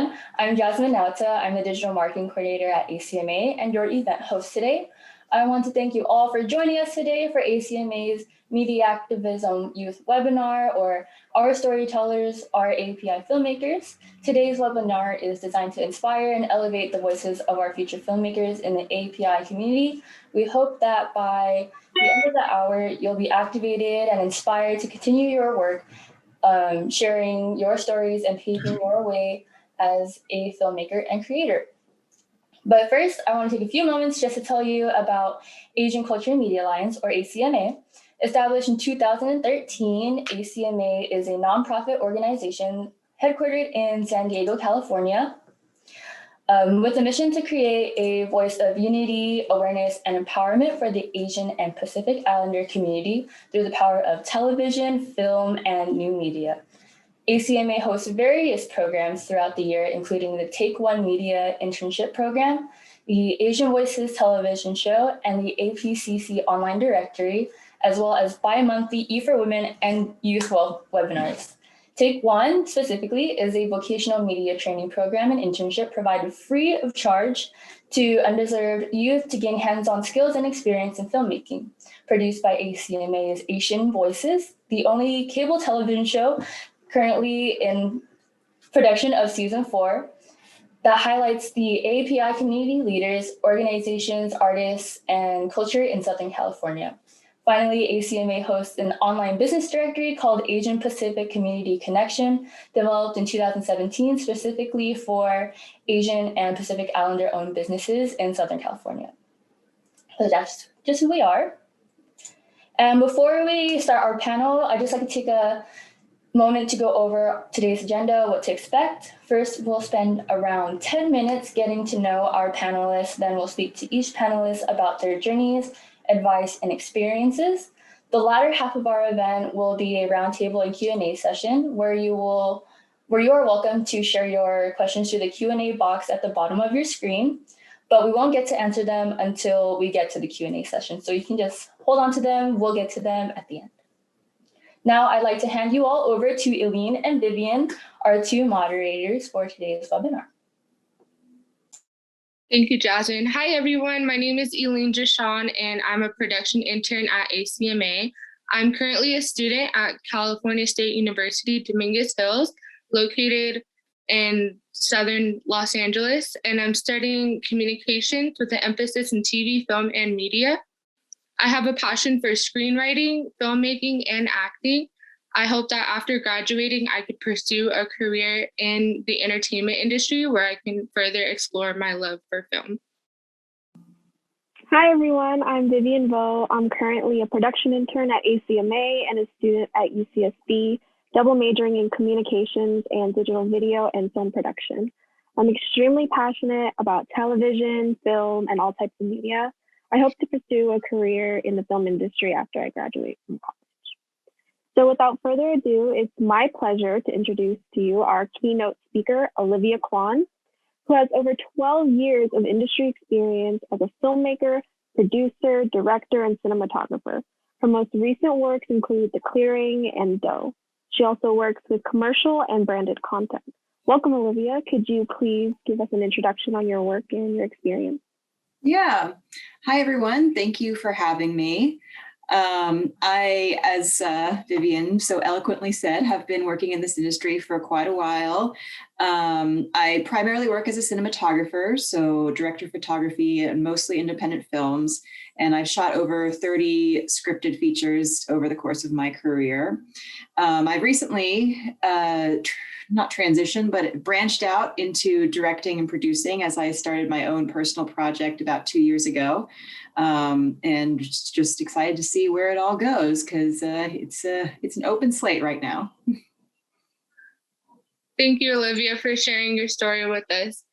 everyone. I'm Jasmine Nauta. I'm the Digital Marketing Coordinator at ACMA and your event host today. I want to thank you all for joining us today for ACMA's MediActivisim Youth Webinar, or Our Storytellers, Our AAPI Filmmakers. Today's webinar is designed to inspire and elevate the voices of our future filmmakers in the AAPI community. We hope that by the end of the hour, you'll be activated and inspired to continue your work, sharing your stories and paving your way as a filmmaker and creator. But first, I want to take a few moments just to tell you about Asian Culture and Media Alliance, or ACMA. Established in 2013, ACMA is a nonprofit organization headquartered in San Diego, California, with a mission to create a voice of unity, awareness, and empowerment for the Asian and Pacific Islander community through the power of television, film, and new media. ACMA hosts various programs throughout the year, including the Take One Media Internship Program, the Asian Voices television show, and the APCC online directory, as well as bi-monthly E4Women and Youth webinars. Take One specifically is a vocational media training program and internship provided free of charge to undeserved youth to gain hands-on skills and experience in filmmaking. Produced by ACMA's Asian Voices, the only cable television show currently in production of season 4 that highlights the AAPI community leaders, organizations, artists, and culture in Southern California. Finally, ACMA hosts an online business directory called Asian Pacific Community Connection, developed in 2017 specifically for Asian and Pacific Islander-owned businesses in Southern California. So that's just who we are. And before we start our panel, I'd just like to take a moment to go over today's agenda, what to expect. First, we'll spend around 10 minutes getting to know our panelists. Then we'll speak to each panelist about their journeys, advice, and experiences. The latter half of our event will be a roundtable and Q&A session where you are welcome to share your questions through the Q&A box at the bottom of your screen, but we won't get to answer them until we get to the Q&A session. So you can just hold on to them. We'll get to them at the end. Now I'd like to hand you all over to Elaine and Vivian, our two moderators for today's webinar. Thank you, Jasmine. Hi, everyone. My name is Elaine Deshawn, and I'm a production intern at ACMA. I'm currently a student at California State University, Dominguez Hills, located in southern Los Angeles, and I'm studying communications with an emphasis in TV, film, and media. I have a passion for screenwriting, filmmaking, and acting. I hope that after graduating, I could pursue a career in the entertainment industry where I can further explore my love for film. Hi, everyone. I'm Vivian Vo. I'm currently a production intern at ACMA and a student at UCSB, double majoring in communications and digital video and film production. I'm extremely passionate about television, film, and all types of media. I hope to pursue a career in the film industry after I graduate from college. So without further ado, it's my pleasure to introduce to you our keynote speaker, Olivia Kuan, who has over 12 years of industry experience as a filmmaker, producer, director, and cinematographer. Her most recent works include The Clearing and Doe. She also works with commercial and branded content. Welcome, Olivia. Could you please give us an introduction on your work and your experience? Yeah. Hi, everyone. Thank you for having me. I, as Vivian so eloquently said, have been working in this industry for quite a while. I primarily work as a cinematographer, so director of photography and mostly independent films. And I've shot over 30 scripted features over the course of my career. I've recently not transitioned, but branched out into directing and producing as I started my own personal project about 2 years ago. And just excited to see where it all goes because it's an open slate right now. Thank you, Olivia, for sharing your story with us.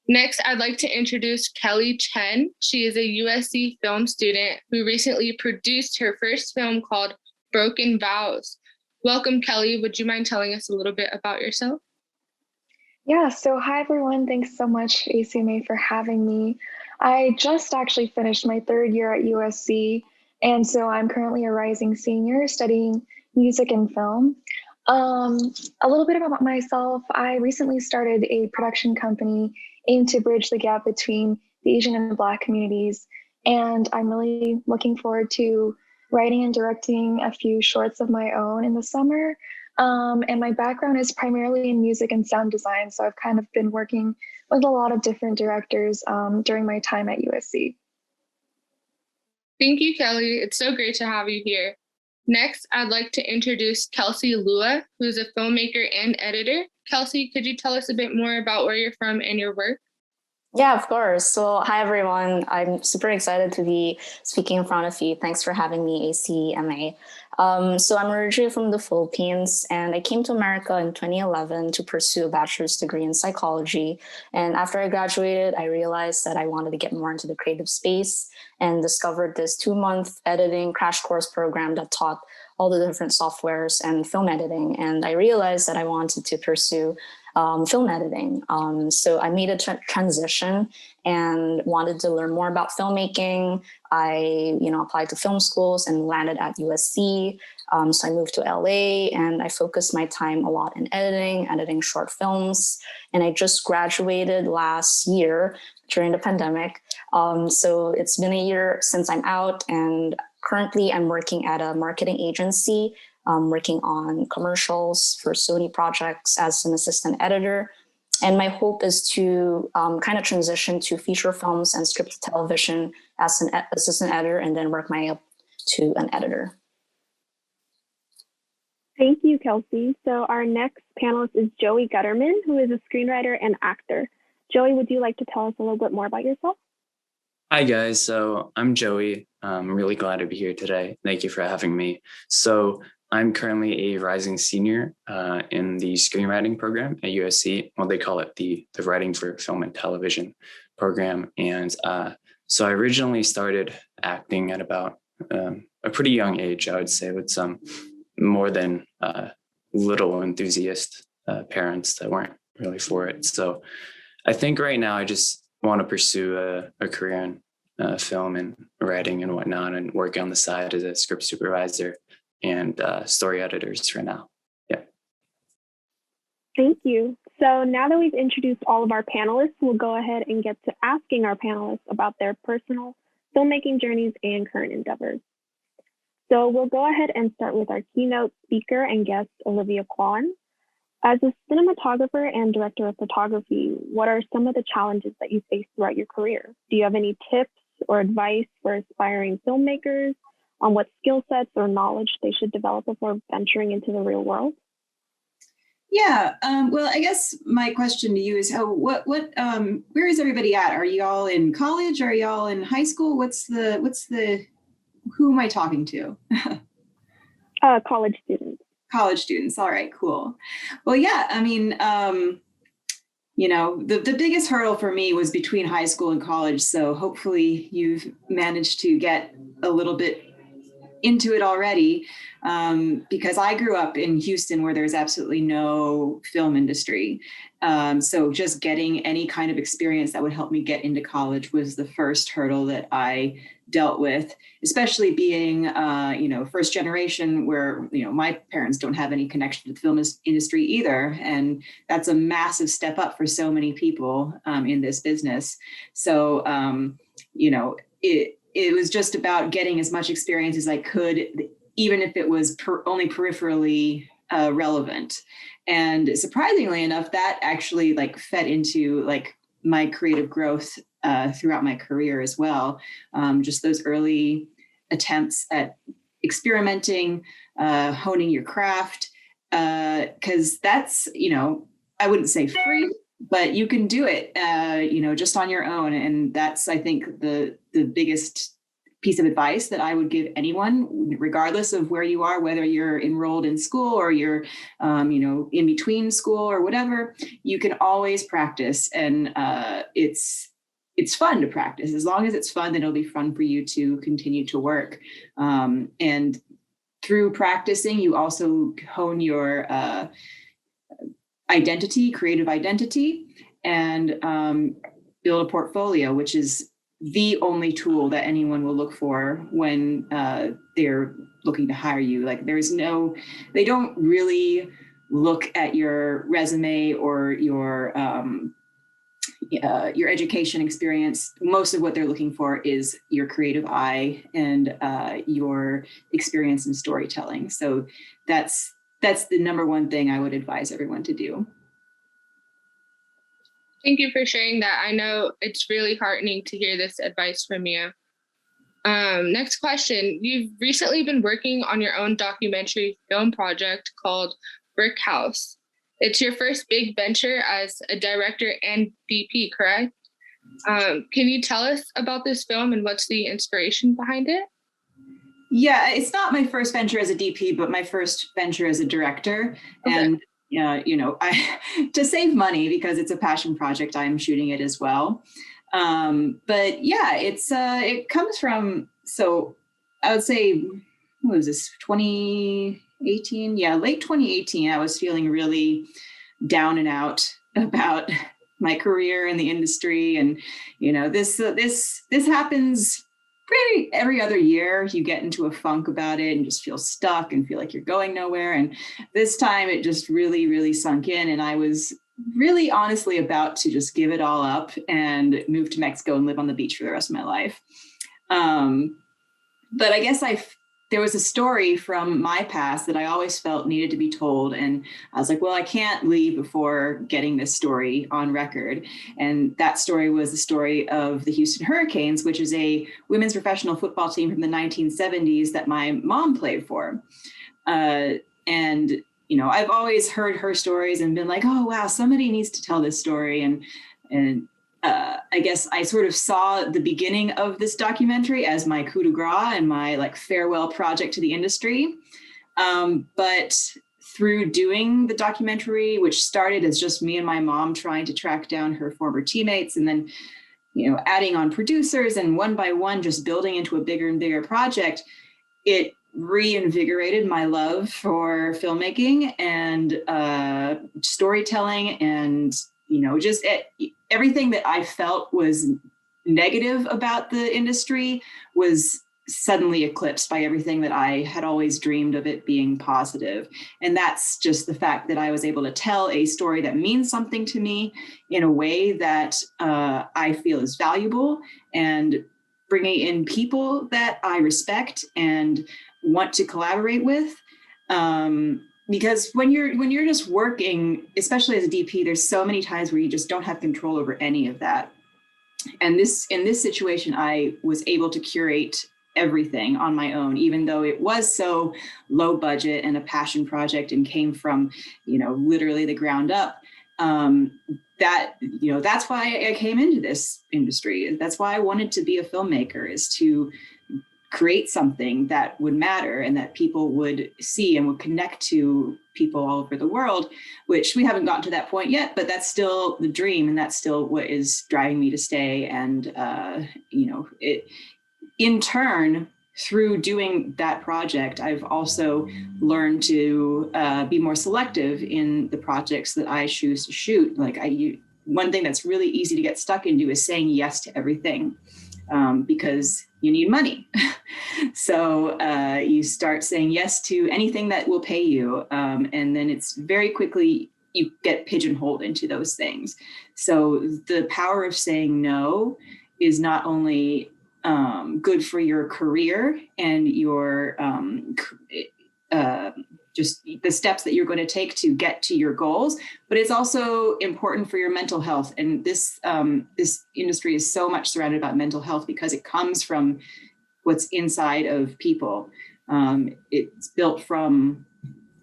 Next, I'd like to introduce Kelly Chen. She is a USC film student who recently produced her first film called Broken Vows. Welcome, Kelly. Would you mind telling us a little bit about yourself? Yeah, so hi, everyone. Thanks so much, ACMA, for having me. I just actually finished my third year at USC, and so I'm currently a rising senior studying music and film. A little bit about myself. I recently started a production company aimed to bridge the gap between the Asian and Black communities. And I'm really looking forward to writing and directing a few shorts of my own in the summer. And my background is primarily in music and sound design. So I've kind of been working with a lot of different directors during my time at USC. Thank you, Kelly. It's so great to have you here. Next, I'd like to introduce Kelsey Lua, who is a filmmaker and editor. Kelsey, could you tell us a bit more about where you're from and your work? Yeah, of course. So, hi, everyone. I'm super excited to be speaking in front of you. Thanks for having me, ACMA. So I'm originally from the Philippines, and I came to America in 2011 to pursue a bachelor's degree in psychology. And after I graduated, I realized that I wanted to get more into the creative space and discovered this 2-month editing crash course program that taught all the different softwares and film editing. And I realized that I wanted to pursue film editing. So I made a transition and wanted to learn more about filmmaking. I, applied to film schools and landed at USC. So I moved to LA and I focused my time a lot in editing short films. And I just graduated last year during the pandemic. So it's been a year since I'm out, and currently I'm working at a marketing agency, working on commercials for Sony projects as an assistant editor. And my hope is to kind of transition to feature films and scripted television as an assistant editor, and then work my way up to an editor. Thank you, Kelsey. So our next panelist is Joey Gutterman, who is a screenwriter and actor. Joey, would you like to tell us a little bit more about yourself? Hi, guys. So I'm Joey. I'm really glad to be here today. Thank you for having me. So I'm currently a rising senior in the screenwriting program at USC. Well, they call it the Writing for Film and Television program. And so I originally started acting at about a pretty young age, I would say, with some more than little enthusiast parents that weren't really for it. So I think right now I just want to pursue a career in film and writing and whatnot, and work on the side as a script supervisor and story editors for now. Yeah. Thank you. So now that we've introduced all of our panelists, we'll go ahead and get to asking our panelists about their personal filmmaking journeys and current endeavors. So we'll go ahead and start with our keynote speaker and guest, Olivia Kuan. As a cinematographer and director of photography, what are some of the challenges that you face throughout your career? Do you have any tips or advice for aspiring filmmakers on what skill sets or knowledge they should develop before venturing into the real world? Yeah, well, I guess my question to you is, where is everybody at? Are you all in college? Are you all in high school? Who am I talking to? College students. College students. All right, cool. Well, yeah, I mean, the biggest hurdle for me was between high school and college. So hopefully you've managed to get a little bit into it already, because I grew up in Houston where there's absolutely no film industry. So just getting any kind of experience that would help me get into college was the first hurdle that I dealt with, especially being, first generation where, my parents don't have any connection to the film industry either. And that's a massive step up for so many people in this business. So, it was just about getting as much experience as I could, even if it was only peripherally relevant. And surprisingly enough, that actually fed into my creative growth throughout my career as well. Just those early attempts at experimenting, honing your craft, because that's, I wouldn't say free, but you can do it, just on your own. And that's, I think, the biggest piece of advice that I would give anyone, regardless of where you are, whether you're enrolled in school or you're, in between school or whatever. You can always practice, and it's fun to practice. As long as it's fun, then it'll be fun for you to continue to work. And through practicing, you also hone your creative identity, and build a portfolio, which is the only tool that anyone will look for when they're looking to hire you. Like they don't really look at your resume or your education experience. Most of what they're looking for is your creative eye and your experience in storytelling. So that's the number one thing I would advise everyone to do. Thank you for sharing that. I know it's really heartening to hear this advice from you. Next question. You've recently been working on your own documentary film project called Brick House. It's your first big venture as a director and DP, correct? Can you tell us about this film and what's the inspiration behind it? Yeah, it's not my first venture as a DP, but my first venture as a director. Okay. And to save money, because it's a passion project, I'm shooting it as well. But yeah, it comes from, so I would say, what was this, 2018? Yeah, late 2018, I was feeling really down and out about my career in the industry. And, this happens pretty every other year. You get into a funk about it and just feel stuck and feel like you're going nowhere. And this time it just really, really sunk in. And I was really honestly about to just give it all up and move to Mexico and live on the beach for the rest of my life. But I guess there was a story from my past that I always felt needed to be told. And I was like, well, I can't leave before getting this story on record. And that story was the story of the Houston Hurricanes, which is a women's professional football team from the 1970s that my mom played for. And I've always heard her stories and been like, oh, wow, somebody needs to tell this story. And I guess I sort of saw the beginning of this documentary as my coup de grace and my farewell project to the industry. But through doing the documentary, which started as just me and my mom trying to track down her former teammates, and then, adding on producers and one by one, just building into a bigger and bigger project, it reinvigorated my love for filmmaking and storytelling and, just everything that I felt was negative about the industry was suddenly eclipsed by everything that I had always dreamed of it being positive. And that's just the fact that I was able to tell a story that means something to me in a way that I feel is valuable, and bringing in people that I respect and want to collaborate with. Because when you're just working, especially as a DP, there's so many times where you just don't have control over any of that. And in this situation, I was able to curate everything on my own, even though it was so low budget and a passion project and came from, literally the ground up. That's why I came into this industry. That's why I wanted to be a filmmaker, is to create something that would matter and that people would see and would connect to people all over the world, which we haven't gotten to that point yet, but that's still the dream. And that's still what is driving me to stay. And, in turn, through doing that project, I've also learned to be more selective in the projects that I choose to shoot. One thing that's really easy to get stuck into is saying yes to everything, because you need money. So you start saying yes to anything that will pay you. And then it's very quickly, you get pigeonholed into those things. So the power of saying no is not only good for your career and your just the steps that you're going to take to get to your goals, but it's also important for your mental health. And this industry is so much surrounded about mental health because it comes from what's inside of people. It's built from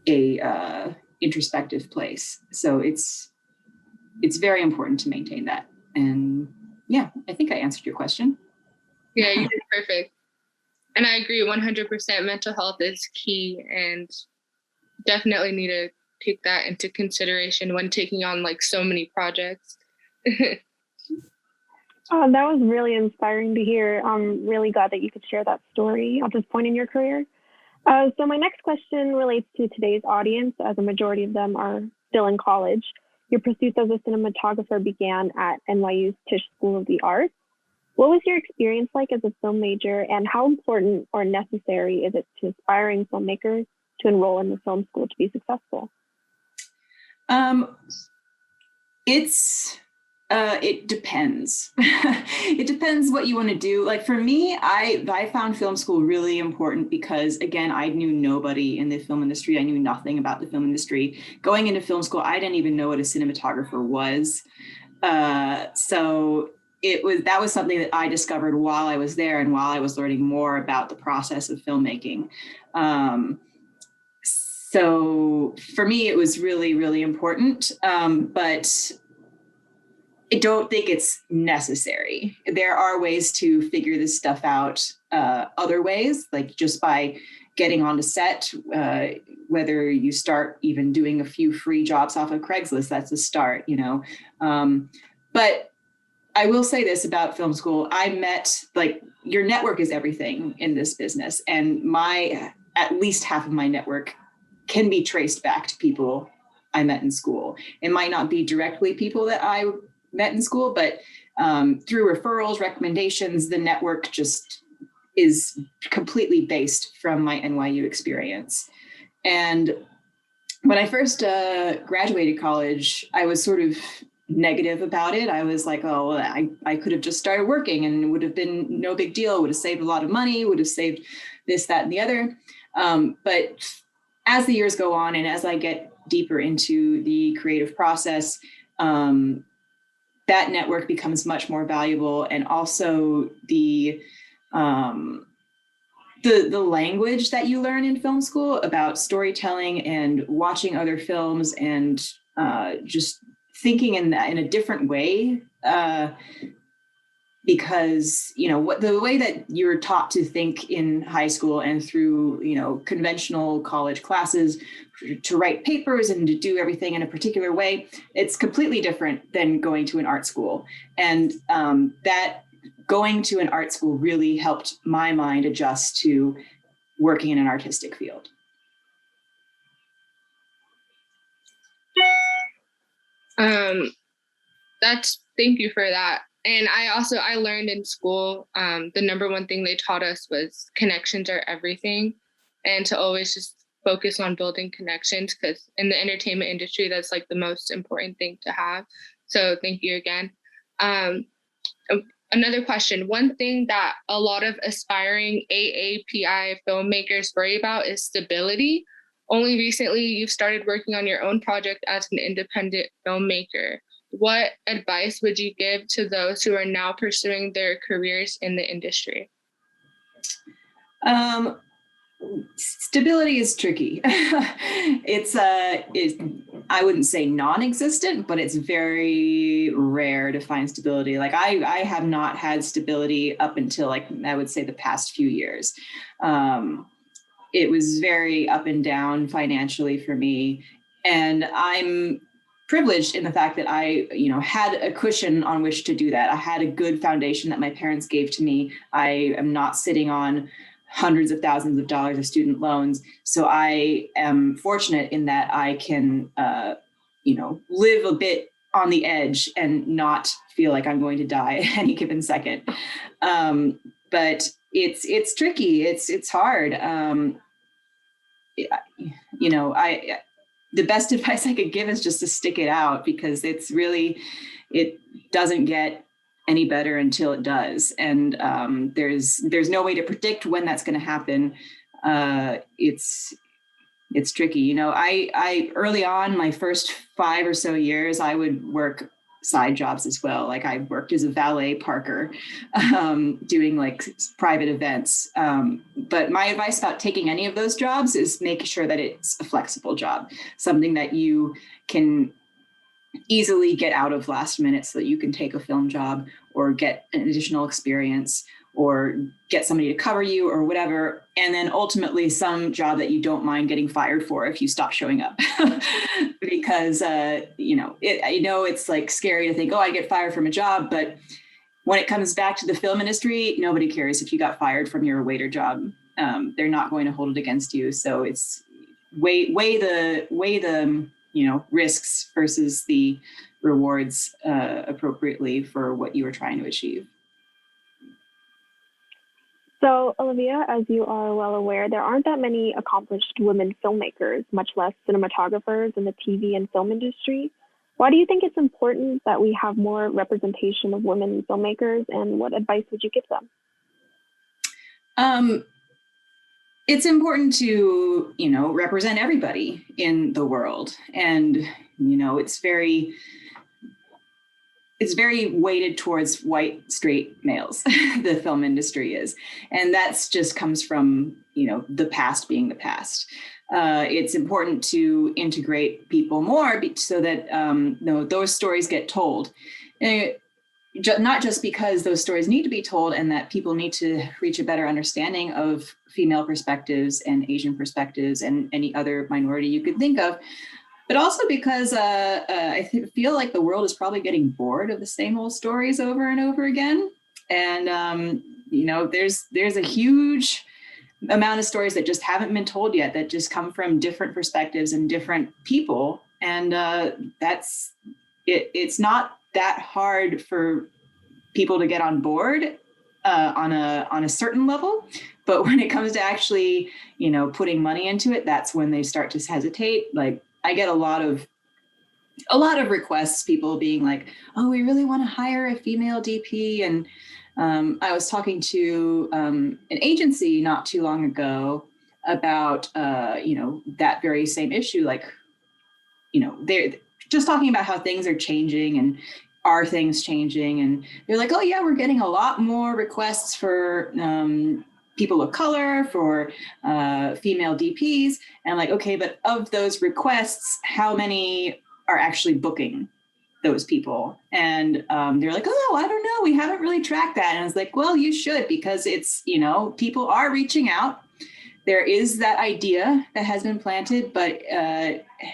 a introspective place. So it's very important to maintain that. And yeah, I think I answered your question. Yeah, you did perfect. And I agree 100%. Mental health is key, and definitely need to take that into consideration when taking on so many projects. That was really inspiring to hear. I'm really glad that you could share that story at this point in your career. So my next question relates to today's audience, as a majority of them are still in college. Your pursuit as a cinematographer began at NYU's Tisch School of the Arts. What was your experience like as a film major, and how important or necessary is it to aspiring filmmakers to enroll in the film school to be successful? It depends. It depends what you want to do. Like for me, I found film school really important because, again, I knew nobody in the film industry. I knew nothing about the film industry. Going into film school, I didn't even know what a cinematographer was. So that was something that I discovered while I was there and while I was learning more about the process of filmmaking. So for me, it was really, really important. But I don't think it's necessary. There are ways to figure this stuff out other ways, like just by getting onto set, whether you start even doing a few free jobs off of Craigslist, that's a start, you know. But I will say this about film school. I met, like, your network is everything in this business. And at least half of my network can be traced back to people I met in school. It might not be directly people that I met in school, but through referrals, recommendations, the network just is completely based from my NYU experience. And when I first graduated college, I was sort of negative about it. I was like, oh, well, I could have just started working and it would have been no big deal. Would have saved a lot of money, would have saved this, that, and the other. But as the years go on and as I get deeper into the creative process, that network becomes much more valuable. And also the language that you learn in film school about storytelling and watching other films and just thinking in a different way, because, you know, the way that you're taught to think in high school and through, you know, conventional college classes to write papers and to do everything in a particular way, it's completely different than going to an art school. And that going to an art school really helped my mind adjust to working in an artistic field. Thank you for that. And I learned in school, the number one thing they taught us was connections are everything, and to always just focus on building connections, because in the entertainment industry, that's like the most important thing to have. So thank you again. Another question. One thing that a lot of aspiring AAPI filmmakers worry about is stability. Only recently, you've started working on your own project as an independent filmmaker. What advice would you give to those who are now pursuing their careers in the industry? Stability is tricky. I wouldn't say non-existent, but it's very rare to find stability. Like I have not had stability up until, like, I would say the past few years. It was very up and down financially for me. And I'm privileged in the fact that I, you know, had a cushion on which to do that. I had a good foundation that my parents gave to me. I am not sitting on hundreds of thousands of dollars of student loans. So I am fortunate in that I can, you know, live a bit on the edge and not feel like I'm going to die at any given second. But it's tricky. It's hard. You know, the best advice I could give is just to stick it out, because it doesn't get any better until it does. And there's no way to predict when that's going to happen. It's tricky. You know, I early on, my first 5 or so years, I would work side jobs as well. Like I worked as a valet parker, doing like private events. But my advice about taking any of those jobs is make sure that it's a flexible job, something that you can easily get out of last minute so that you can take a film job or get an additional experience or get somebody to cover you or whatever. And then ultimately some job that you don't mind getting fired for if you stop showing up. Because, you know, I know it's like scary to think, oh, I get fired from a job. But when it comes back to the film industry, nobody cares if you got fired from your waiter job. They're not going to hold it against you. So it's weigh the you know, risks versus the rewards appropriately for what you were trying to achieve. So, Olivia, as you are well aware, there aren't that many accomplished women filmmakers, much less cinematographers in the TV and film industry. Why do you think it's important that we have more representation of women filmmakers, and what advice would you give them? It's important to, represent everybody in the world. And, it's very weighted towards white, straight males, the film industry is. And that's just comes from, the past being the past. It's important to integrate people more so that those stories get told. Not just because those stories need to be told and that people need to reach a better understanding of female perspectives and Asian perspectives and any other minority you could think of, but also because I feel like the world is probably getting bored of the same old stories over and over again. And, there's a huge amount of stories that just haven't been told yet that just come from different perspectives and different people. And it's not that hard for people to get on board on a certain level. But when it comes to actually, putting money into it, that's when they start to hesitate. Like, I get a lot of requests, people being like, oh, we really want to hire a female DP. And I was talking to an agency not too long ago about, that very same issue. Like, they're just talking about how things are changing and are things changing. And they're like, oh yeah, we're getting a lot more requests for people of color, for female DPs. And I'm like, okay, but of those requests, how many are actually booking those people? And they're like, oh, I don't know. We haven't really tracked that. And I was like, well, you should, because it's, people are reaching out. There is that idea that has been planted, but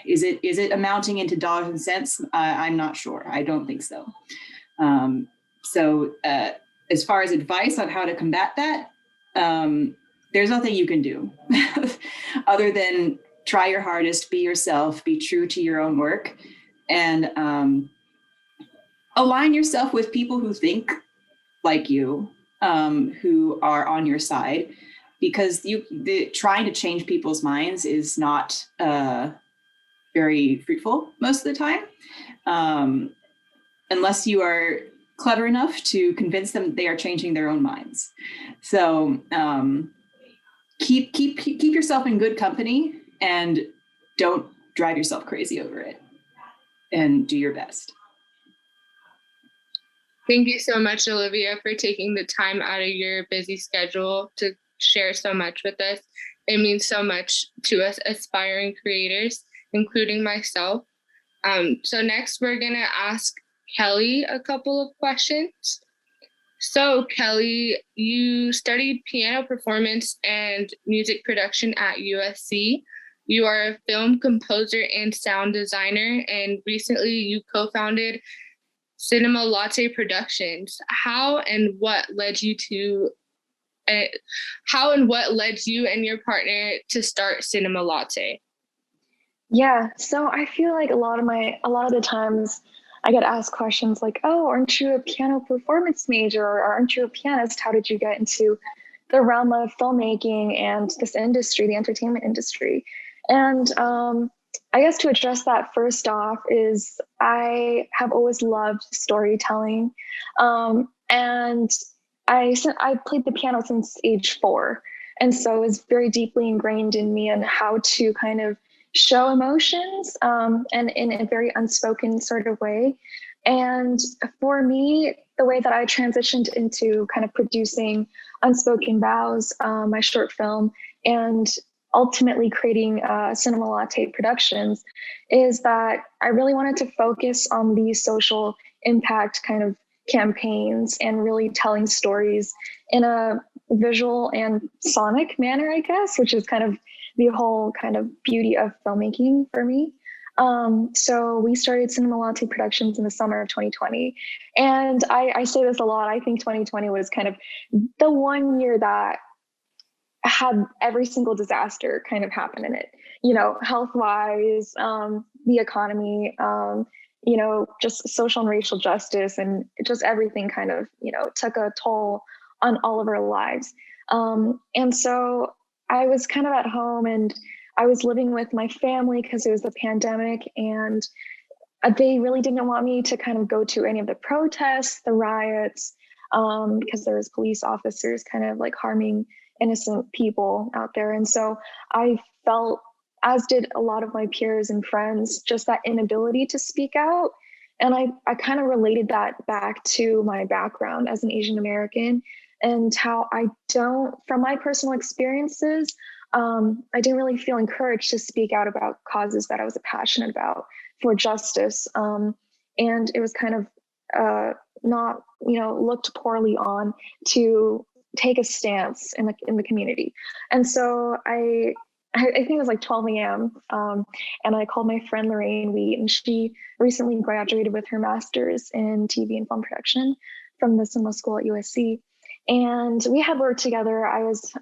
is it amounting into dollars and cents? I'm not sure. I don't think so. So as far as advice on how to combat that, there's nothing you can do other than try your hardest, be yourself, be true to your own work, and align yourself with people who think like you, who are on your side. Because trying to change people's minds is not very fruitful most of the time, unless you are clever enough to convince them they are changing their own minds. So keep yourself in good company and don't drive yourself crazy over it, and do your best. Thank you so much, Olivia, for taking the time out of your busy schedule to share so much with us. It means so much to us aspiring creators, including myself. So next we're gonna ask Kelly a couple of questions. So Kelly, you studied piano performance and music production at USC. You are a film composer and sound designer, and recently you co-founded Cinema Latte Productions. How and what led you and your partner to start Cinema Latte? Yeah, so I feel like a lot of the times I get asked questions like, oh, aren't you a piano performance major, or aren't you a pianist? How did you get into the realm of filmmaking and this industry, the entertainment industry? And I guess to address that, first off, is I have always loved storytelling. And I played the piano since age 4. And so it was very deeply ingrained in me on how to kind of show emotions and in a very unspoken sort of way. And for me, the way that I transitioned into kind of producing Unspoken Vows, my short film, and ultimately creating Cinema Latte Productions, is that I really wanted to focus on these social impact kind of campaigns and really telling stories in a visual and sonic manner, I guess, which is kind of the whole kind of beauty of filmmaking for me. So we started Cinema Latte Productions in the summer of 2020. And I say this a lot. I think 2020 was kind of the one year that had every single disaster kind of happen in it, health-wise, the economy, just social and racial justice, and just everything kind of, took a toll on all of our lives. And so I was kind of at home and I was living with my family because it was the pandemic, and they really didn't want me to kind of go to any of the protests, the riots, because there was police officers kind of like harming innocent people out there. And so I felt, as did a lot of my peers and friends, just that inability to speak out. And I kind of related that back to my background as an Asian American and how I don't, from my personal experiences, I didn't really feel encouraged to speak out about causes that I was passionate about for justice. And it was kind of not, looked poorly on to take a stance in the community. And so I think it was like 12 a.m. And I called my friend Lorraine Wheat, and she recently graduated with her master's in TV and film production from the cinema school at USC. And we had worked together. I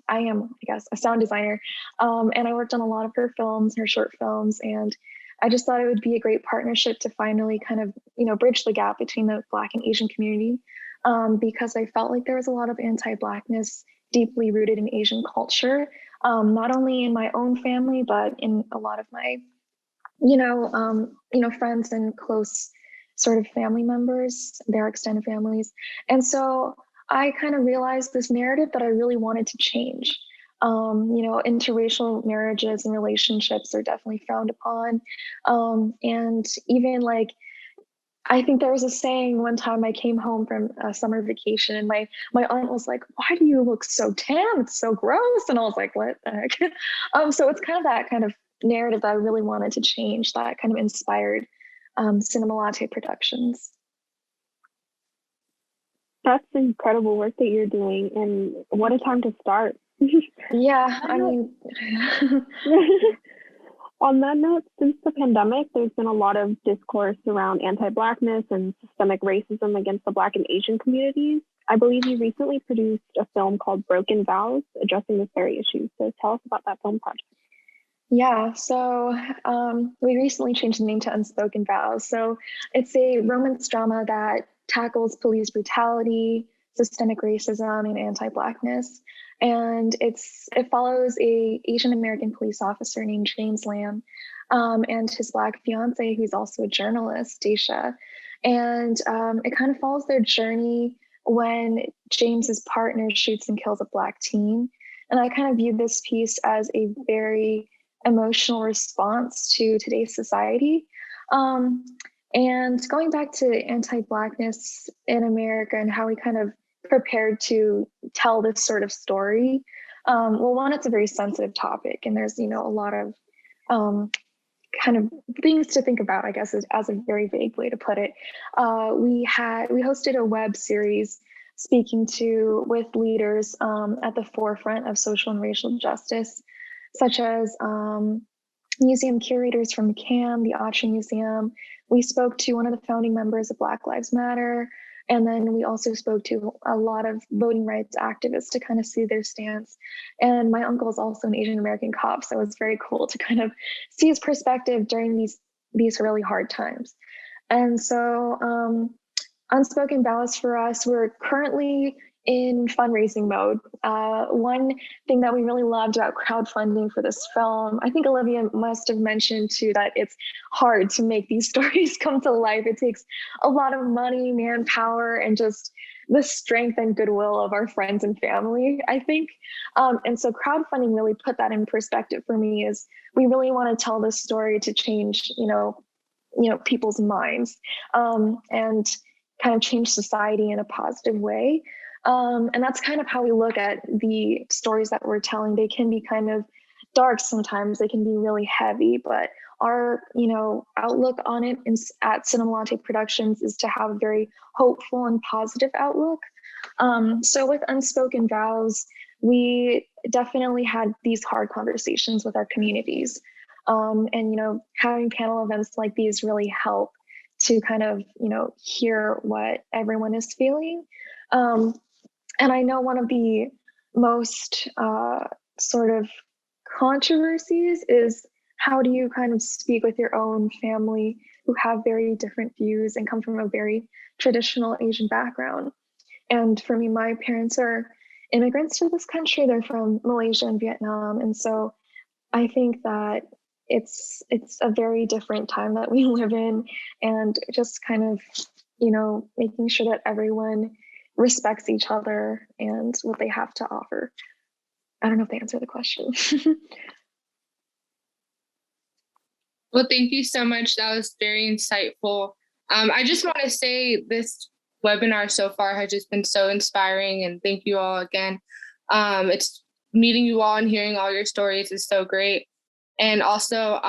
am, a sound designer. And I worked on a lot of her films, her short films. And I just thought it would be a great partnership to finally kind of, bridge the gap between the Black and Asian community, because I felt like there was a lot of anti-Blackness deeply rooted in Asian culture, not only in my own family, but in a lot of my, friends and close sort of family members, their extended families. And so I kind of realized this narrative that I really wanted to change. Interracial marriages and relationships are definitely frowned upon. And even like, I think there was a saying one time I came home from a summer vacation and my aunt was like, "Why do you look so tan? It's so gross." And I was like, "What the heck?" So it's kind of that kind of narrative that I really wanted to change, that kind of inspired Cinema Latte Productions. That's incredible work that you're doing, and what a time to start. Yeah, I mean, on that note, since the pandemic, there's been a lot of discourse around anti-Blackness and systemic racism against the Black and Asian communities. I believe you recently produced a film called Broken Vows, addressing this very issue. So tell us about that film project. Yeah, so we recently changed the name to Unspoken Vows. So it's a romance drama that tackles police brutality, systemic racism, and anti-Blackness. And it follows a Asian American police officer named James Lamb, and his Black fiance, who's also a journalist, Daisha. And it kind of follows their journey when James's partner shoots and kills a Black teen. And I kind of view this piece as a very emotional response to today's society. And going back to anti-Blackness in America and how we kind of prepared to tell this sort of story. Well, one, it's a very sensitive topic, and there's, a lot of kind of things to think about, I guess, as a very vague way to put it. We hosted a web series speaking with leaders at the forefront of social and racial justice, such as museum curators from CAM, the AAPI Museum. We spoke to one of the founding members of Black Lives Matter. And then we also spoke to a lot of voting rights activists to kind of see their stance. And my uncle is also an Asian American cop, so it was very cool to kind of see his perspective during these really hard times. And so Unspoken Vows for us, we're currently in fundraising mode. One thing that we really loved about crowdfunding for this film, I think Olivia must have mentioned too, that it's hard to make these stories come to life. It takes a lot of money, manpower, and just the strength and goodwill of our friends and family, I think. And so crowdfunding really put that in perspective for me, is we really want to tell this story to change, people's minds, and kind of change society in a positive way. And that's kind of how we look at the stories that we're telling. They can be kind of dark sometimes, they can be really heavy, but our outlook on it at Cinema Latte Productions is to have a very hopeful and positive outlook. So with Unspoken Vows, we definitely had these hard conversations with our communities. And having panel events like these really help to kind of hear what everyone is feeling. And I know one of the most sort of controversies is, how do you kind of speak with your own family who have very different views and come from a very traditional Asian background? And for me, my parents are immigrants to this country. They're from Malaysia and Vietnam. And so I think that it's a very different time that we live in, and just kind of, making sure that everyone respects each other and what they have to offer. I don't know if they answer the question. Well, thank you so much. That was very insightful. I just want to say this webinar so far has just been so inspiring, and thank you all again. It's meeting you all and hearing all your stories is so great. And also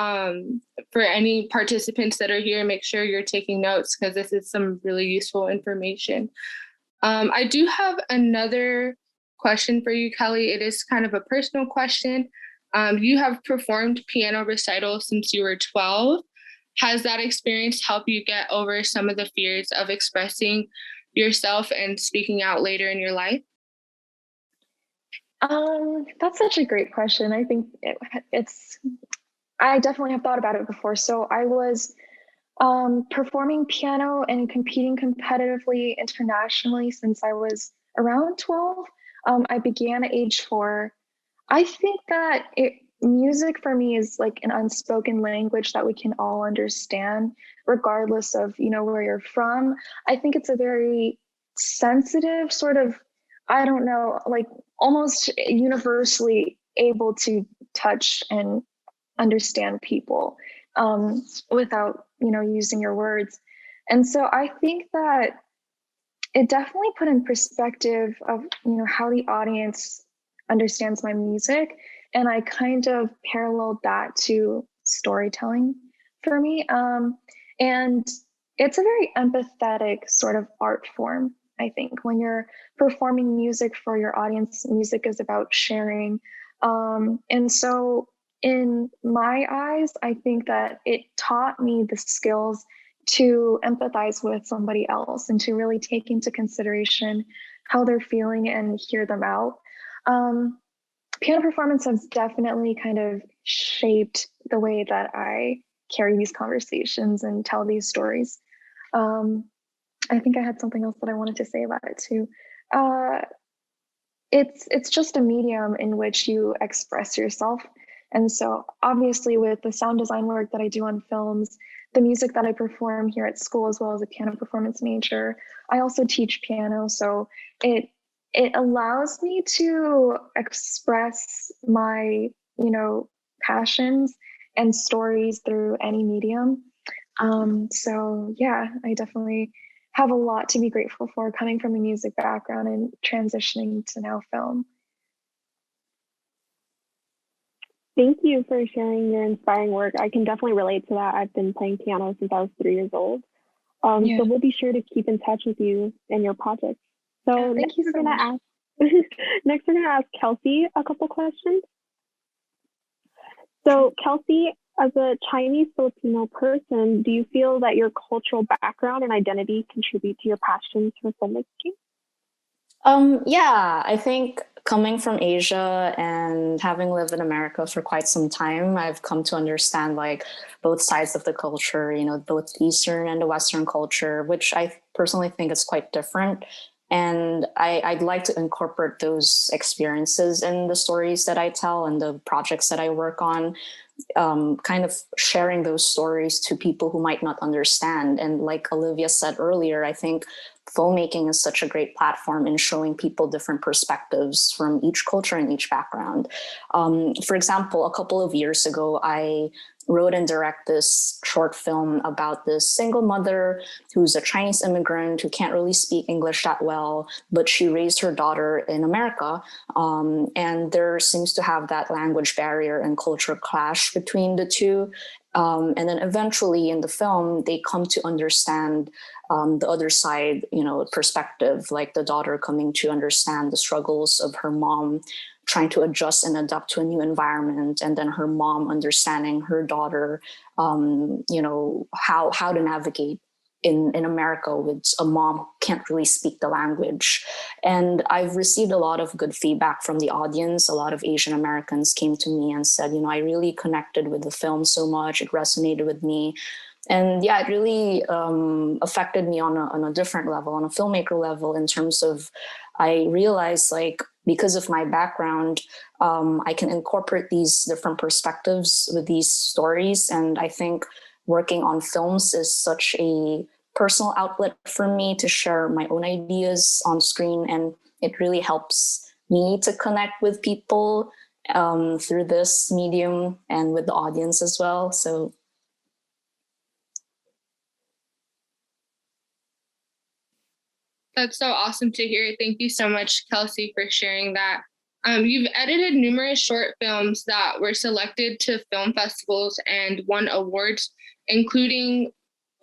for any participants that are here, make sure you're taking notes because this is some really useful information. I do have another question for you, Kelly. It is kind of a personal question. You have performed piano recitals since you were 12. Has that experience helped you get over some of the fears of expressing yourself and speaking out later in your life? That's such a great question. I think I definitely have thought about it before. So I was performing piano and competing competitively internationally since I was around 12. I began at age 4. I think that music for me is like an unspoken language that we can all understand, regardless of, where you're from. I think it's a very sensitive sort of, I don't know, like almost universally able to touch and understand people without, using your words. And so I think that it definitely put in perspective of, how the audience understands my music. And I kind of paralleled that to storytelling for me. And it's a very empathetic sort of art form, I think. When you're performing music for your audience, music is about sharing. And so in my eyes, I think that it taught me the skills to empathize with somebody else and to really take into consideration how they're feeling and hear them out. Piano performance has definitely kind of shaped the way that I carry these conversations and tell these stories. I think I had something else that I wanted to say about it too. It's just a medium in which you express yourself. And so obviously with the sound design work that I do on films, the music that I perform here at school, as well as a piano performance major, I also teach piano. So it allows me to express my, passions and stories through any medium. So yeah, I definitely have a lot to be grateful for coming from a music background and transitioning to now film. Thank you for sharing your inspiring work. I can definitely relate to that. I've been playing piano since I was 3 years old. So we'll be sure to keep in touch with you and your projects. So next we're going to ask Kelsey a couple questions. So Kelsey, as a Chinese Filipino person, do you feel that your cultural background and identity contribute to your passion for filmmaking? Yeah, I think coming from Asia and having lived in America for quite some time, I've come to understand like both sides of the culture, both Eastern and the Western culture, which I personally think is quite different. And I'd like to incorporate those experiences in the stories that I tell and the projects that I work on, kind of sharing those stories to people who might not understand. And like Olivia said earlier, I think filmmaking is such a great platform in showing people different perspectives from each culture and each background. For example, a couple of years ago, I wrote and directed this short film about this single mother who's a Chinese immigrant who can't really speak English that well, but she raised her daughter in America. And there seems to have that language barrier and culture clash between the two. And then eventually in the film, they come to understand the other side, perspective, like the daughter coming to understand the struggles of her mom, trying to adjust and adapt to a new environment, and then her mom understanding her daughter, how to navigate in America with a mom who can't really speak the language. And I've received a lot of good feedback from the audience. A lot of Asian Americans came to me and said, I really connected with the film so much. It resonated with me. And yeah, it really affected me on a different level, on a filmmaker level, in terms of I realized like, because of my background, I can incorporate these different perspectives with these stories. And I think working on films is such a personal outlet for me to share my own ideas on screen. And it really helps me to connect with people through this medium and with the audience as well. So that's so awesome to hear. Thank you so much, Kelsey, for sharing that. You've edited numerous short films that were selected to film festivals and won awards, including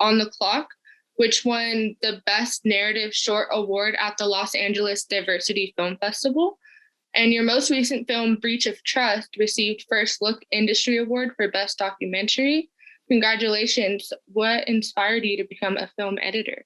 On the Clock, which won the Best Narrative Short Award at the Los Angeles Diversity Film Festival. And your most recent film, Breach of Trust, received First Look Industry Award for Best Documentary. Congratulations. What inspired you to become a film editor?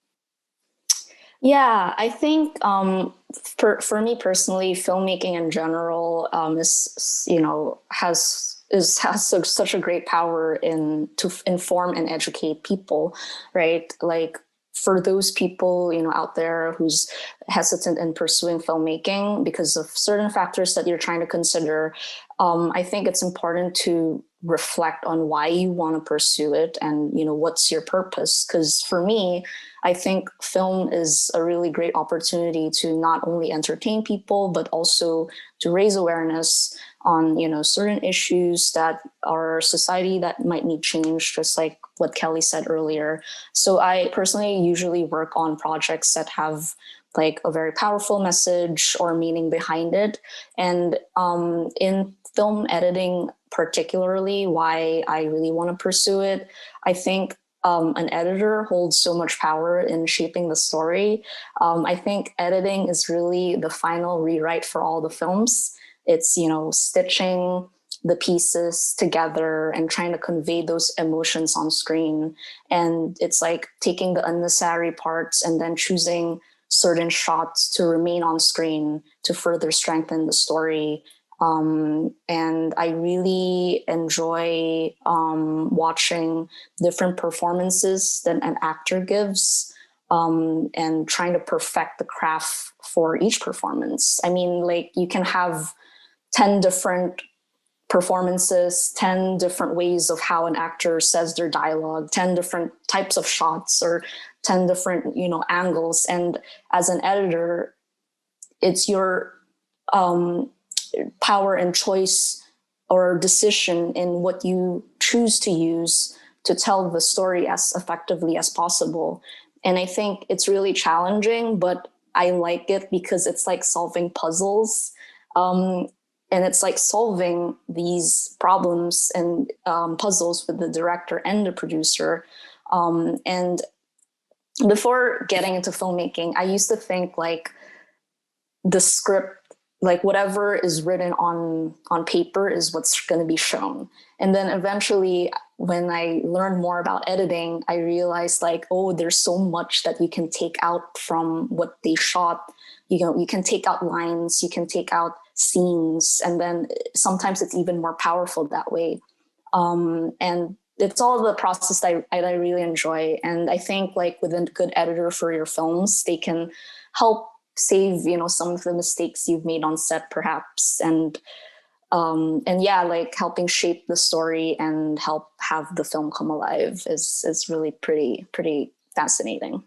yeah, I think for me personally, filmmaking in general is, you know, has such a great power to inform and educate people, right? Like for those people, you know, out there who's hesitant in pursuing filmmaking because of certain factors that you're trying to consider, I think it's important to reflect on why you want to pursue it and, you know, what's your purpose. Because for me, I think film is a really great opportunity to not only entertain people, but also to raise awareness on, you know, certain issues that our society that might need change, just like what Kelly said earlier. So I personally usually work on projects that have like a very powerful message or meaning behind it. And in film editing, particularly why I really want to pursue it, I think an editor holds so much power in shaping the story. I think editing is really the final rewrite for all the films. It's, you know, stitching the pieces together and trying to convey those emotions on screen. And it's like taking the unnecessary parts and then choosing certain shots to remain on screen to further strengthen the story. And I really enjoy watching different performances that an actor gives and trying to perfect the craft for each performance. I mean, like you can have 10 different performances, 10 different ways of how an actor says their dialogue, 10 different types of shots or 10 different, you know, angles. And as an editor, it's your power and choice or decision in what you choose to use to tell the story as effectively as possible. And I think it's really challenging, but I like it because it's like solving puzzles. And it's like solving these problems and puzzles with the director and the producer. And before getting into filmmaking, I used to think like the script, like whatever is written on paper is what's going to be shown. And then eventually when I learned more about editing, I realized like, oh, there's so much that you can take out from what they shot. You know, you can take out lines, you can take out scenes, and then sometimes it's even more powerful that way. And it's all the process that I really enjoy. And I think like with a good editor for your films, they can help save, you know, some of the mistakes you've made on set perhaps. And yeah, like helping shape the story and help have the film come alive is really pretty fascinating.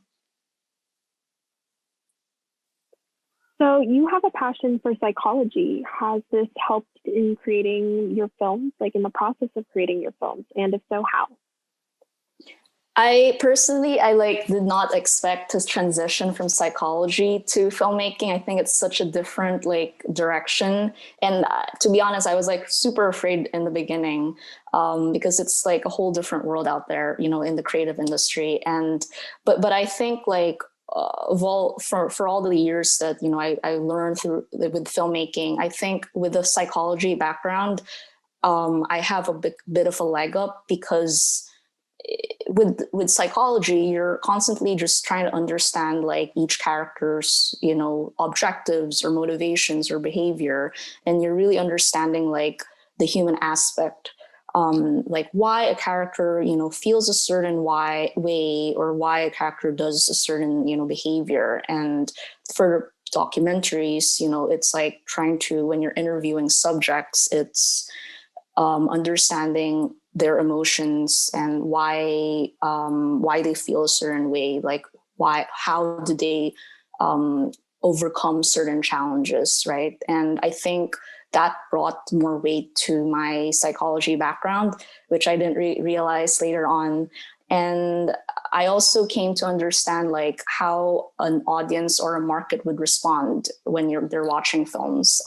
So you have a passion for psychology. Has this helped in creating your films, like in the process of creating your films? And if so, how? I personally, did not expect to transition from psychology to filmmaking. I think it's such a different like direction. And to be honest, I was like super afraid in the beginning because it's like a whole different world out there, you know, in the creative industry. And but I think like for all the years that, you know, I learned with filmmaking, I think with a psychology background, I have a bit of a leg up because with psychology, you're constantly just trying to understand like each character's, you know, objectives or motivations or behavior, and you're really understanding like the human aspect, like why a character, you know, feels a certain way or why a character does a certain, you know, behavior. And documentaries, it's like trying to, when you're interviewing subjects, it's understanding their emotions and why they feel a certain way, like how do they overcome certain challenges, right? And I think that brought more weight to my psychology background, which I didn't realize later on. And I also came to understand like how an audience or a market would respond when they're watching films.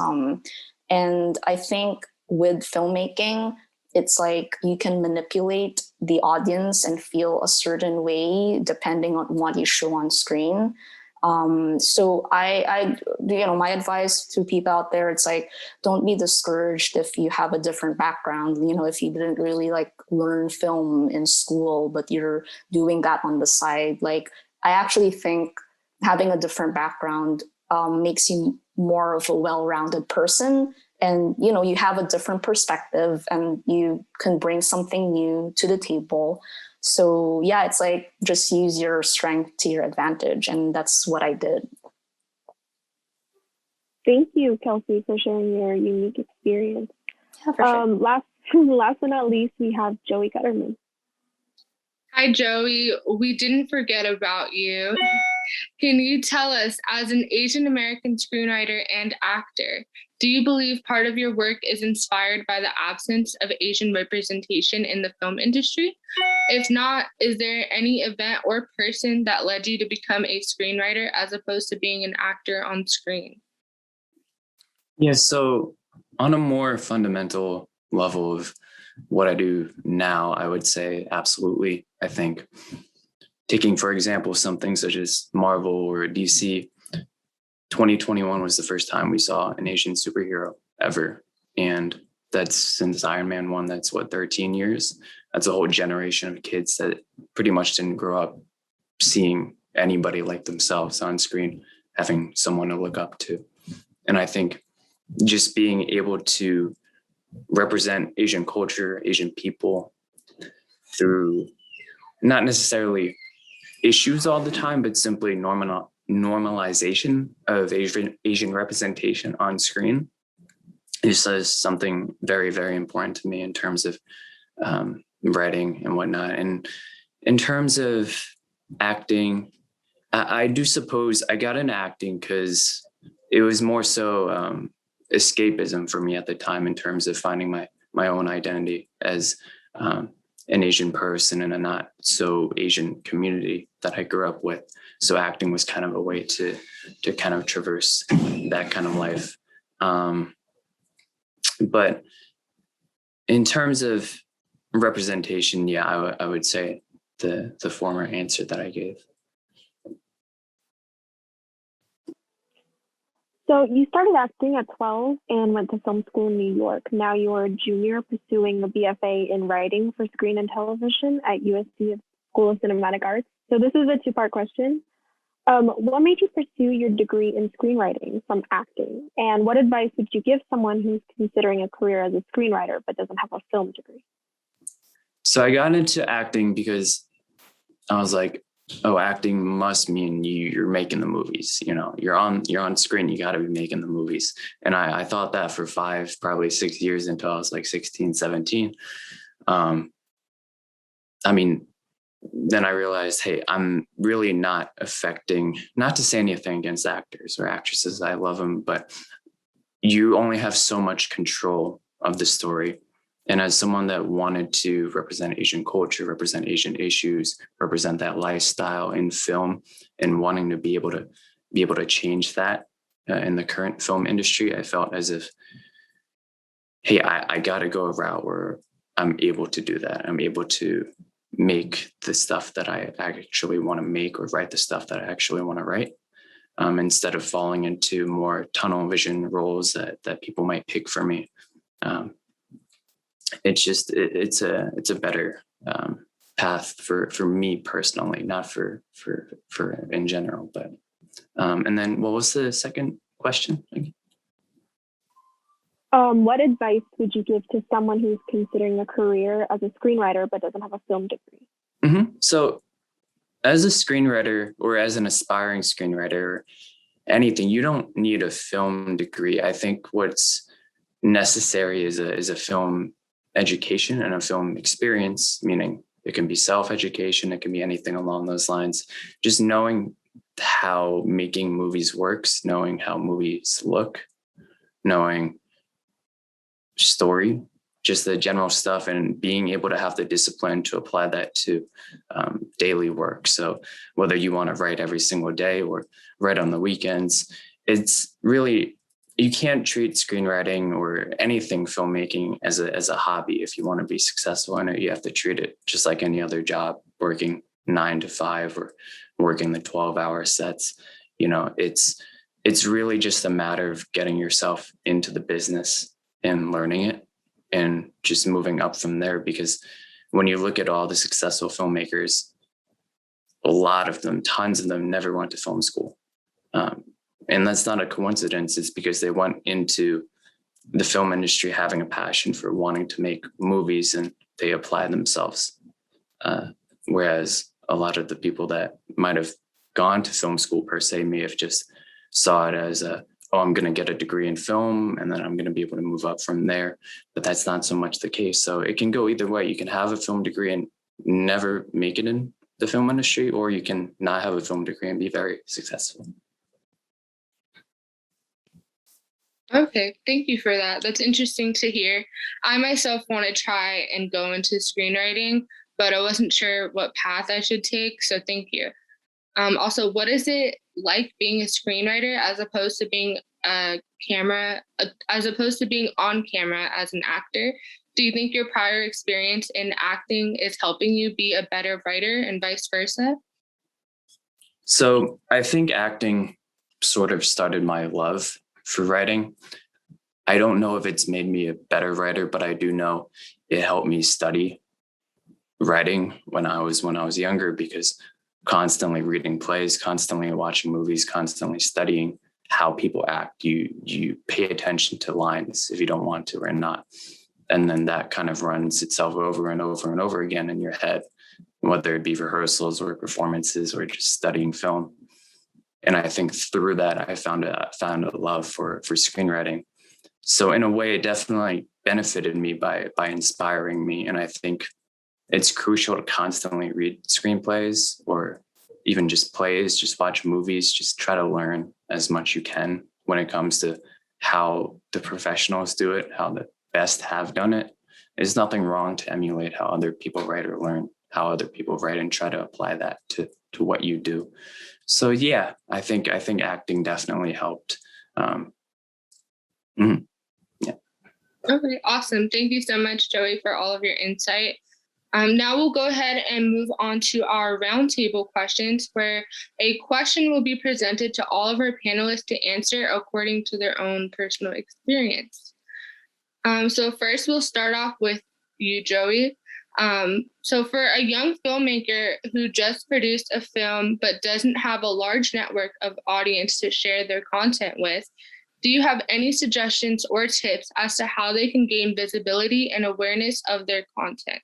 And I think with filmmaking, it's like you can manipulate the audience and feel a certain way depending on what you show on screen. So I, my advice to people out there, it's like, don't be discouraged if you have a different background, if you didn't really like learn film in school, but you're doing that on the side. Like, I actually think having a different background makes you more of a well-rounded person. And, you have a different perspective and you can bring something new to the table. So yeah, it's like just use your strength to your advantage. And that's what I did. Thank you, Kelsey, for sharing your unique experience. Yeah, for sure. Last but not least, we have Joey Gutterman. Hi, Joey. We didn't forget about you. Can you tell us, as an Asian American screenwriter and actor, do you believe part of your work is inspired by the absence of Asian representation in the film industry? If not, is there any event or person that led you to become a screenwriter as opposed to being an actor on screen? Yeah, so on a more fundamental level of what I do now, I would say absolutely. I think taking, for example, something such as Marvel or DC, 2021 was the first time we saw an Asian superhero ever. And that's since Iron Man 1, that's 13 years. That's a whole generation of kids that pretty much didn't grow up seeing anybody like themselves on screen, having someone to look up to. And I think just being able to represent Asian culture, Asian people through not necessarily issues all the time, but simply normalization of Asian representation on screen is something very, very important to me in terms of writing and whatnot. And in terms of acting, I do suppose I got into acting because it was more so escapism for me at the time in terms of finding my own identity as an Asian person in a not so Asian community that I grew up with. So acting was kind of a way to kind of traverse that kind of life. But in terms of representation, yeah, I would say the former answer that I gave. So you started acting at 12 and went to film school in New York. Now you're a junior pursuing a BFA in writing for screen and television at USC School of Cinematic Arts. So this is a two-part question. What made you pursue your degree in screenwriting from acting? And what advice would you give someone who's considering a career as a screenwriter but doesn't have a film degree? So I got into acting because I was like, oh, acting must mean you're making the movies. You're on screen. You got to be making the movies. And I thought that for 5, probably 6 years until I was like 16, 17. Then I realized, hey, I'm really not to say anything against actors or actresses. I love them, but you only have so much control of the story. And as someone that wanted to represent Asian culture, represent Asian issues, represent that lifestyle in film, and wanting to be able to change that in the current film industry, I felt as if, hey, I got to go a route where I'm able to do that. I'm able to make the stuff that I actually want to make, or write the stuff that I actually want to write, instead of falling into more tunnel vision roles that people might pick for me. It's a better path for me personally, not for in general. But and then what was the second question? What advice would you give to someone who's considering a career as a screenwriter but doesn't have a film degree? Mm-hmm. So as a screenwriter, or as an aspiring screenwriter, anything. You don't need a film degree. I think what's necessary is a film education and a film experience, meaning it can be self-education, it can be anything along those lines. Just knowing how making movies works, knowing how movies look, knowing story, just the general stuff, and being able to have the discipline to apply that to daily work. So whether you want to write every single day or write on the weekends, it's really, you can't treat screenwriting or anything filmmaking as a hobby. If you want to be successful in it, you have to treat it just like any other job, working 9 to 5 or working the 12-hour sets. You know, it's really just a matter of getting yourself into the business and learning it and just moving up from there. Because when you look at all the successful filmmakers, a lot of them, tons of them, never went to film school. And that's not a coincidence. It's because they went into the film industry having a passion for wanting to make movies, and they apply themselves. Whereas a lot of the people that might have gone to film school per se may have just saw it as I'm going to get a degree in film and then I'm going to be able to move up from there. But that's not so much the case. So it can go either way. You can have a film degree and never make it in the film industry, or you can not have a film degree and be very successful. Okay, thank you for that. That's interesting to hear. I myself want to try and go into screenwriting, but I wasn't sure what path I should take. So thank you. Also, what is it like being a screenwriter as opposed to being on camera as an actor? Do you think your prior experience in acting is helping you be a better writer and vice versa? So I think acting sort of started my love for writing. I don't know if it's made me a better writer, but I do know it helped me study writing when I was younger, because constantly reading plays, constantly watching movies, constantly studying how people act. You pay attention to lines if you don't want to or not. And then that kind of runs itself over and over and over again in your head, whether it be rehearsals or performances or just studying film. And I think through that, I found a love for screenwriting. So in a way, it definitely benefited me by inspiring me. And I think it's crucial to constantly read screenplays or even just plays, just watch movies, just try to learn as much you can when it comes to how the professionals do it, how the best have done it. There's nothing wrong to emulate how other people write or learn how other people write and try to apply that to what you do. So yeah, I think acting definitely helped. Yeah. Okay, awesome. Thank you so much, Joey, for all of your insight. Now we'll go ahead and move on to our roundtable questions, where a question will be presented to all of our panelists to answer according to their own personal experience. So first, we'll start off with you, Joey. So for a young filmmaker who just produced a film but doesn't have a large network of audience to share their content with, do you have any suggestions or tips as to how they can gain visibility and awareness of their content?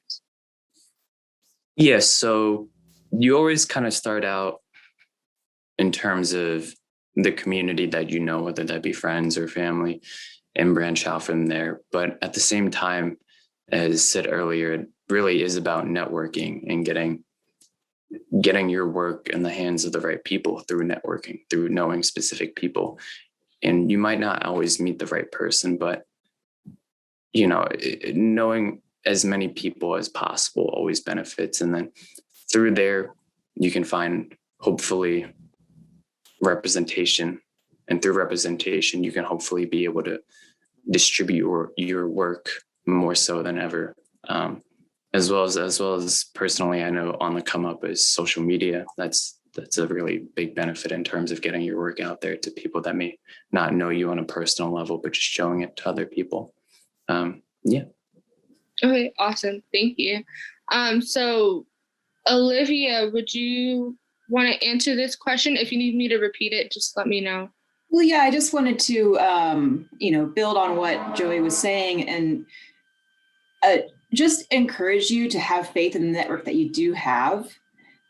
Yes, so you always kind of start out in terms of the community that you know, whether that be friends or family, and branch out from there. But at the same time, as said earlier, it really is about networking and getting your work in the hands of the right people through networking, through knowing specific people. And you might not always meet the right person, but knowing as many people as possible always benefits. And then through there, you can find, hopefully, representation. And through representation, you can hopefully be able to distribute your work more so than ever. As well as personally, I know on the come up is social media. That's a really big benefit in terms of getting your work out there to people that may not know you on a personal level, but just showing it to other people. Yeah. Okay, awesome. Thank you. So Olivia, would you want to answer this question? If you need me to repeat it, just let me know. Well, yeah, I just wanted to, build on what Joey was saying and just encourage you to have faith in the network that you do have.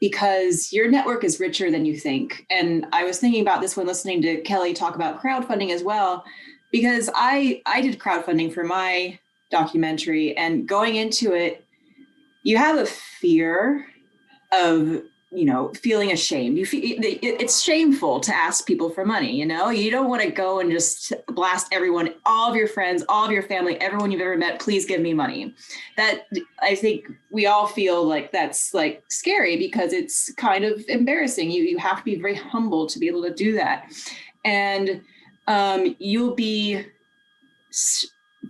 because your network is richer than you think. And I was thinking about this when listening to Kelly talk about crowdfunding as well, because I did crowdfunding for my documentary, and going into it, you have a fear of, feeling ashamed. It's shameful to ask people for money. You don't want to go and just blast everyone, all of your friends, all of your family, everyone you've ever met, please give me money. That, I think we all feel like that's like scary, because it's kind of embarrassing. You have to be very humble to be able to do that. And you'll be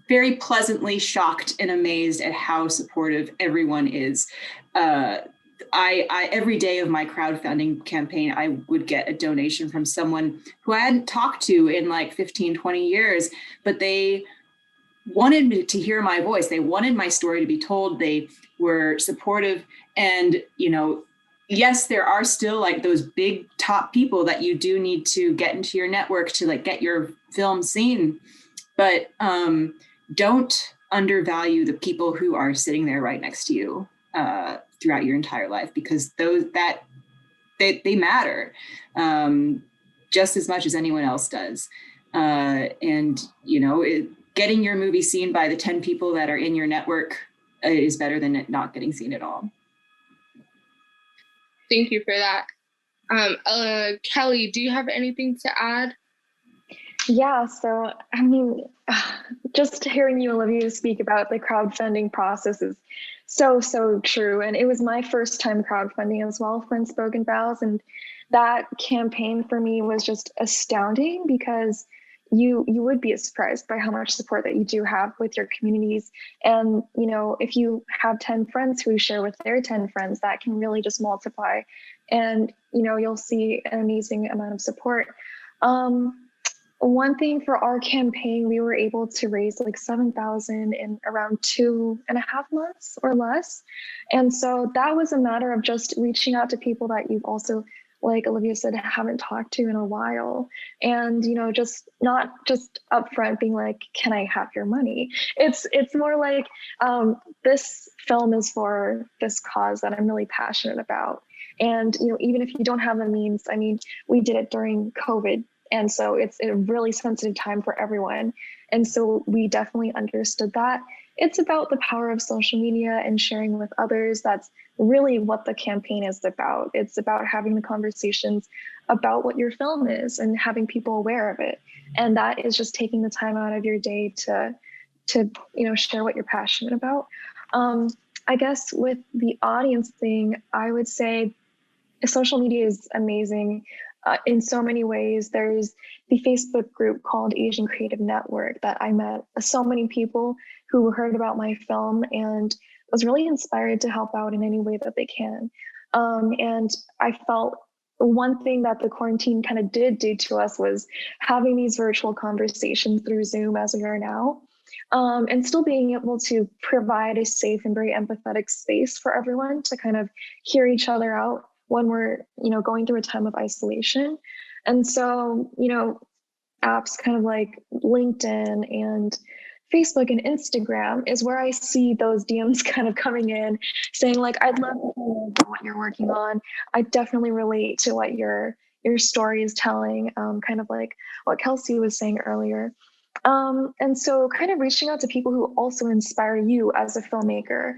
very pleasantly shocked and amazed at how supportive everyone is. I every day of my crowdfunding campaign, I would get a donation from someone who I hadn't talked to in like 15, 20 years, but they wanted me to hear my voice. They wanted my story to be told. They were supportive. And, yes, there are still like those big top people that you do need to get into your network to like get your film seen. But don't undervalue the people who are sitting there right next to you throughout your entire life, because they matter just as much as anyone else does. And getting your movie seen by the 10 people that are in your network is better than it not getting seen at all. Thank you for that. Kelly, do you have anything to add? Yeah, so I mean, just hearing you, Olivia, speak about the crowdfunding process is so true. And it was my first time crowdfunding as well for Unspoken Vows. And that campaign for me was just astounding, because you would be surprised by how much support that you do have with your communities. And, if you have 10 friends who share with their 10 friends, that can really just multiply. And, you'll see an amazing amount of support. One thing for our campaign, we were able to raise like $7,000 in around 2.5 months or less. And so that was a matter of just reaching out to people that you've also, like Olivia said, haven't talked to in a while. And, just not just upfront being like, can I have your money? It's more like, this film is for this cause that I'm really passionate about. And, even if you don't have the means, I mean, we did it during COVID. And so it's a really sensitive time for everyone. And so we definitely understood that. It's about the power of social media and sharing with others. That's really what the campaign is about. It's about having the conversations about what your film is and having people aware of it. And that is just taking the time out of your day to share what you're passionate about. I guess with the audience thing, I would say social media is amazing. In so many ways. There's the Facebook group called Asian Creative Network that I met so many people who heard about my film and was really inspired to help out in any way that they can. And I felt one thing that the quarantine kind of did do to us was having these virtual conversations through Zoom as we are now, and still being able to provide a safe and very empathetic space for everyone to kind of hear each other out when we're, going through a time of isolation. And so, apps kind of like LinkedIn and Facebook and Instagram is where I see those DMs kind of coming in saying like, I'd love to know what you're working on. I definitely relate to what your story is telling, kind of like what Kelsey was saying earlier. And so kind of reaching out to people who also inspire you as a filmmaker.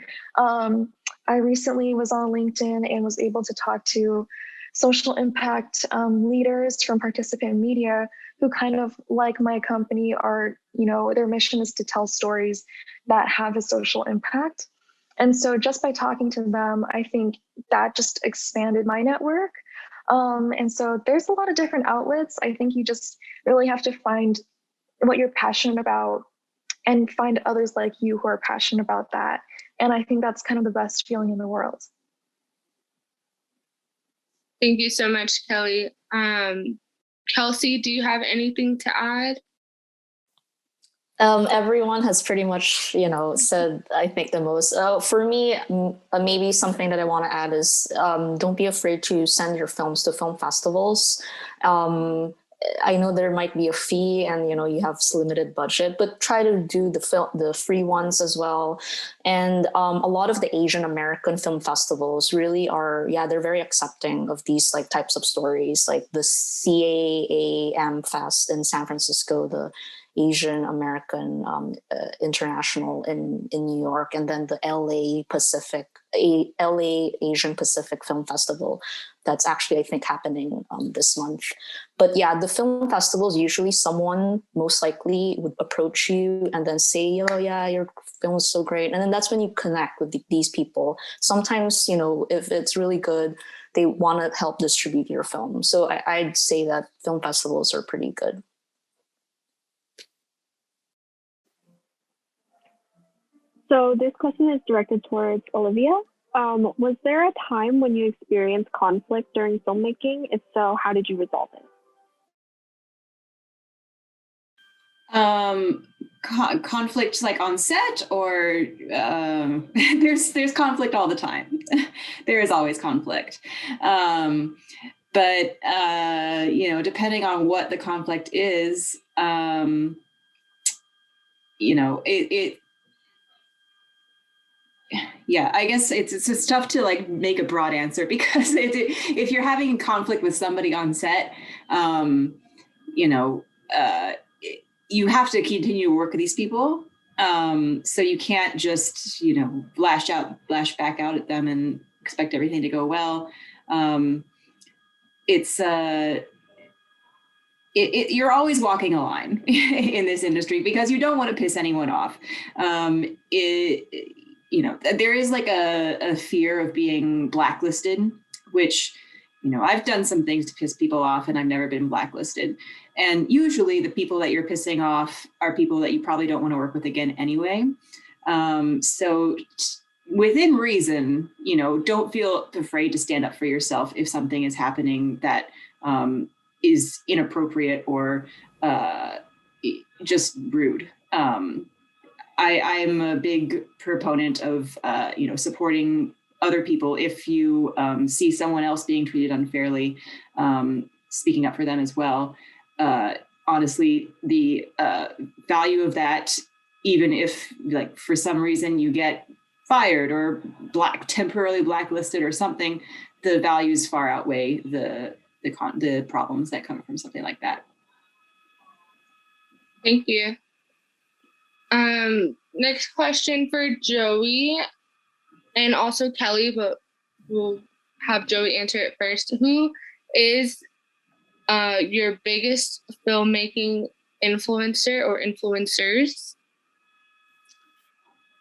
I recently was on LinkedIn and was able to talk to social impact leaders from participant media who kind of like my company are, their mission is to tell stories that have a social impact. And so just by talking to them, I think that just expanded my network. And so there's a lot of different outlets. I think you just really have to find what you're passionate about and find others like you who are passionate about that. And I think that's kind of the best feeling in the world. Thank you so much, Kelly. Kelsey, do you have anything to add? Everyone has pretty much, said, I think, the most. For me, maybe something that I want to add is don't be afraid to send your films to film festivals. I know there might be a fee and, you have limited budget, but try to do the free ones as well. And a lot of the Asian American film festivals really are, they're very accepting of these like types of stories, like the CAAM Fest in San Francisco, the Asian American International in New York, and then the LA Asian Pacific Film Festival. That's actually, I think, happening this month. But yeah, the film festivals, usually someone most likely would approach you and then say, oh yeah, your film is so great. And then that's when you connect with these people. Sometimes, if it's really good, they want to help distribute your film. So I'd say that film festivals are pretty good. So this question is directed towards Olivia. Was there a time when you experienced conflict during filmmaking? If so, how did you resolve it? Conflict like on set, or there's conflict all the time. There is always conflict. But depending on what the conflict is, I guess it's just tough to like make a broad answer, because if you're having a conflict with somebody on set, you have to continue to work with these people. So you can't just, lash back out at them and expect everything to go well. You're always walking a line in this industry, because you don't want to piss anyone off. There is like a fear of being blacklisted, which, I've done some things to piss people off and I've never been blacklisted. And usually the people that you're pissing off are people that you probably don't want to work with again anyway. So within reason, don't feel afraid to stand up for yourself if something is happening that is inappropriate or just rude. I'm a big proponent of, supporting other people. If you see someone else being treated unfairly, speaking up for them as well. Honestly, the value of that, even if like for some reason you get fired or temporarily blacklisted or something, the values far outweigh the problems that come from something like that. Thank you. Next question for Joey and also Kelly, but we'll have Joey answer it first. Who is your biggest filmmaking influencer or influencers?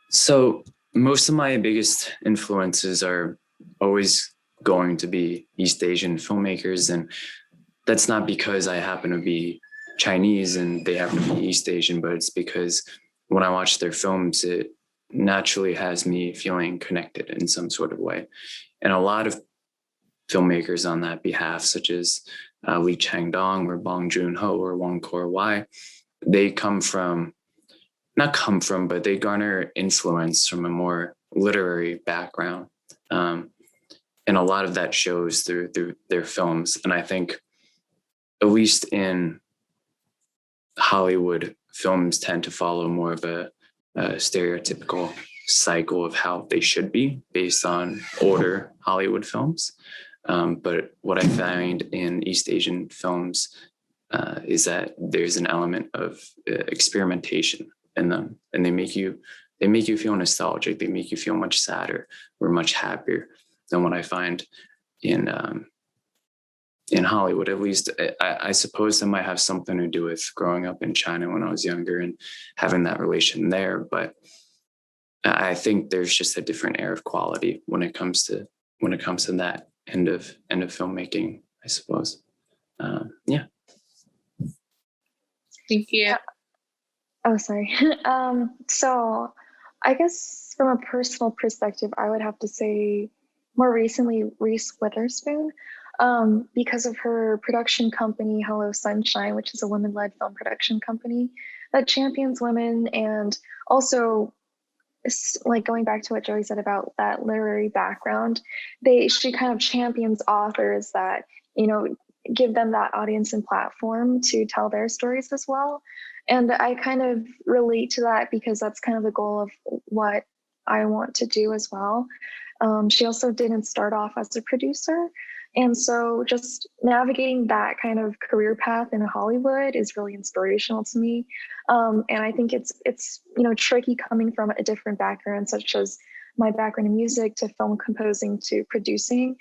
So most of my biggest influences are always going to be East Asian filmmakers, and that's not because I happen to be Chinese and they happen to be East Asian, but it's because when I watch their films, it naturally has me feeling connected in some sort of way. And a lot of filmmakers on that behalf, such as Lee Chang-dong or Bong Joon-ho or Wong Kar-wai, they but they garner influence from a more literary background. And a lot of that shows through their films. And I think, at least in Hollywood, films tend to follow more of a stereotypical cycle of how they should be based on older Hollywood films. But what I find in East Asian films is that there's an element of experimentation in them, and they make you feel nostalgic. They make you feel much sadder or much happier than what I find in Hollywood. At least I suppose that might have something to do with growing up in China when I was younger and having that relation there. But I think there's just a different air of quality when it comes to that end of filmmaking, I suppose. Yeah. Thank you. Oh, sorry. So I guess from a personal perspective, I would have to say more recently, Reese Witherspoon, because of her production company, Hello Sunshine, which is a women-led film production company that champions women, and also, like going back to what Joey said about that literary background, she kind of champions authors that, give them that audience and platform to tell their stories as well. And I kind of relate to that because that's kind of the goal of what I want to do as well. She also didn't start off as a producer. And so just navigating that kind of career path in Hollywood is really inspirational to me. And I think it's tricky coming from a different background, such as my background in music to film composing to producing,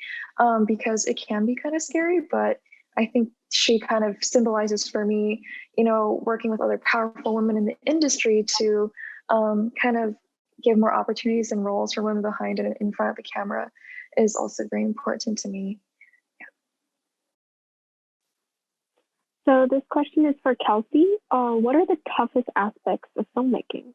because it can be kind of scary, but I think she kind of symbolizes for me, working with other powerful women in the industry to kind of give more opportunities and roles for women behind and in front of the camera is also very important to me. So this question is for Kelsey. What are the toughest aspects of filmmaking?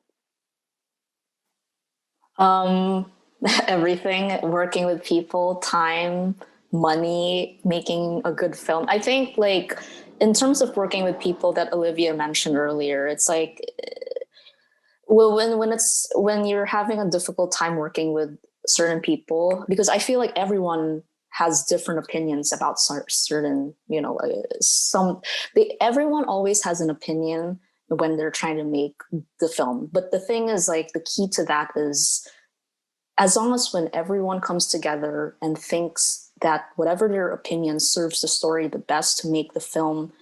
Everything, working with people, time, money, making a good film. I think like in terms of working with people that Olivia mentioned earlier, it's like, well, when you're having a difficult time working with certain people, because I feel like everyone has different opinions about certain, everyone always has an opinion when they're trying to make the film. But the thing is, like, the key to that is, as long as when everyone comes together and thinks that whatever their opinion serves the story the best to make the film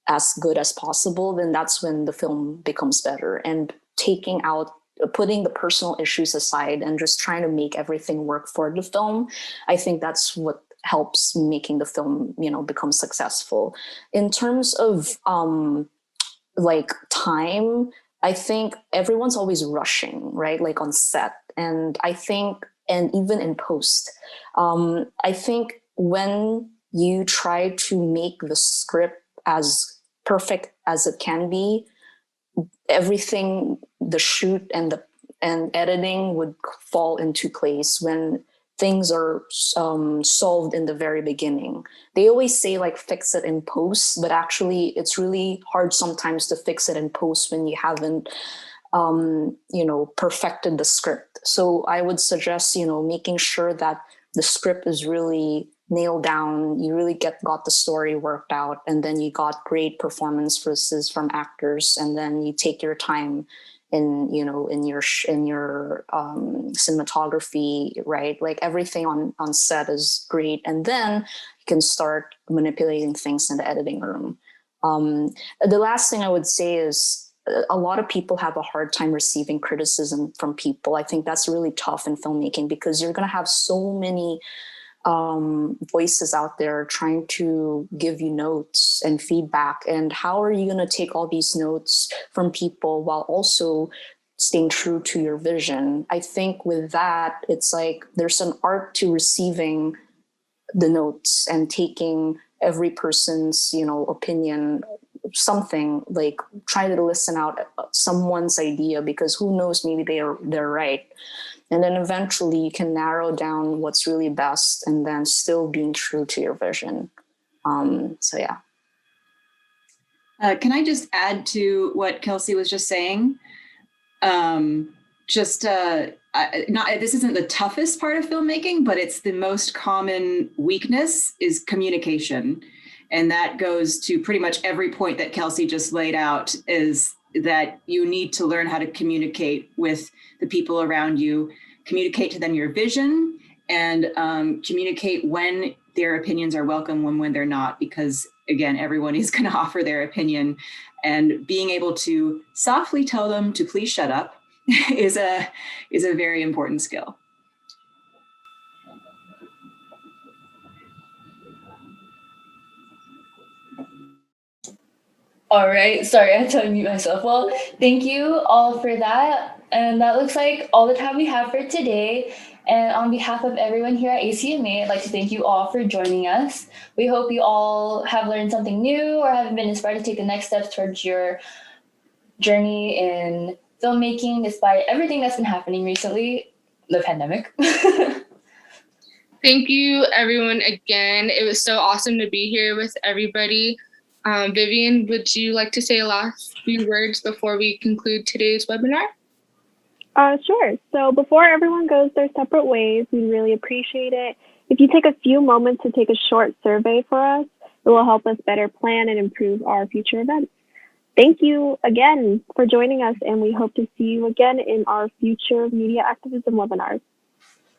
as good as possible, then that's when the film becomes better. And putting the personal issues aside and just trying to make everything work for the film, I think that's what helps making the film, become successful. In terms of like time, I think everyone's always rushing, right? Like on set. And I think, and even in post, I think when you try to make the script as perfect as it can be, everything, the shoot and editing would fall into place when things are solved in the very beginning. They always say like fix it in post, but actually it's really hard sometimes to fix it in post when you haven't perfected the script. So I would suggest, making sure that the script is really nailed down, you really got the story worked out, and then you got great performances from actors, and then you take your time in your cinematography, right? Like everything on set is great, and then you can start manipulating things in the editing room. The last thing I would say is, a lot of people have a hard time receiving criticism from people. I think that's really tough in filmmaking because you're going to have so many voices out there trying to give you notes and feedback. And how are you going to take all these notes from people while also staying true to your vision? I think with that, it's like there's an art to receiving the notes and taking every person's, opinion, something, like try to listen out someone's idea, because who knows, maybe they're right. And then eventually you can narrow down what's really best and then still being true to your vision. So yeah. Can I just add to what Kelsey was just saying? This isn't the toughest part of filmmaking, but it's the most common weakness is communication. And that goes to pretty much every point that Kelsey just laid out, is that you need to learn how to communicate with the people around you, communicate to them your vision, and communicate when their opinions are welcome, when they're not, because again, everyone is going to offer their opinion, and being able to softly tell them to please shut up is a very important skill. All right, sorry, I had to unmute myself. Well, thank you all for that. And that looks like all the time we have for today. And on behalf of everyone here at ACMA, I'd like to thank you all for joining us. We hope you all have learned something new or have been inspired to take the next steps towards your journey in filmmaking, despite everything that's been happening recently, the pandemic. Thank you, everyone, again. It was so awesome to be here with everybody. Vivian, would you like to say a last few words before we conclude today's webinar? Sure. So before everyone goes their separate ways, we'd really appreciate it if you take a few moments to take a short survey for us. that will help us better plan and improve our future events. Thank you again for joining us, and we hope to see you again in our future media activism webinars.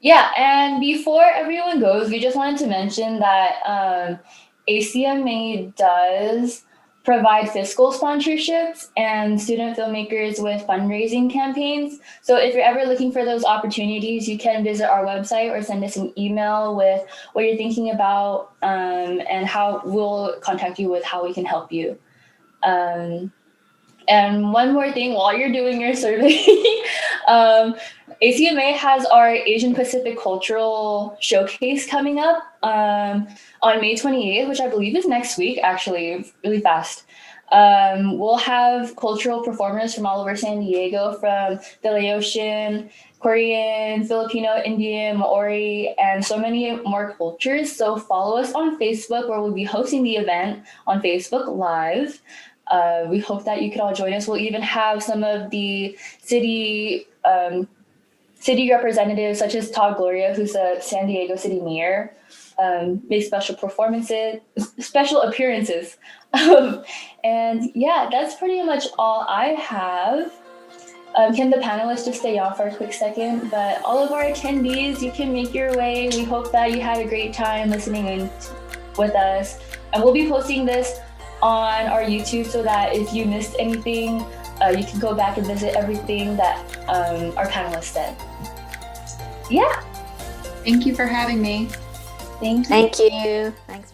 Yeah, and before everyone goes, we just wanted to mention that ACMA does provide fiscal sponsorships and student filmmakers with fundraising campaigns. So if you're ever looking for those opportunities, you can visit our website or send us an email with what you're thinking about, and how we'll contact you with how we can help you. And one more thing, while you're doing your survey, ACMA has our Asian Pacific Cultural Showcase coming up on May 28th, which I believe is next week, actually, really fast. We'll have cultural performers from all over San Diego, from the Laotian, Korean, Filipino, Indian, Maori, and so many more cultures. So follow us on Facebook, where we'll be hosting the event on Facebook Live. We hope that you could all join us. We'll even have some of the city representatives, such as Todd Gloria, who's the San Diego City Mayor, make special appearances. And yeah, that's pretty much all I have. Can the panelists just stay on for a quick second? But all of our attendees, you can make your way. We hope that you had a great time listening in with us. And we'll be posting this on our YouTube, so that if you missed anything, you can go back and visit everything that our panelists said. Yeah. Thank you for having me. Thank you. Thank you. Thanks.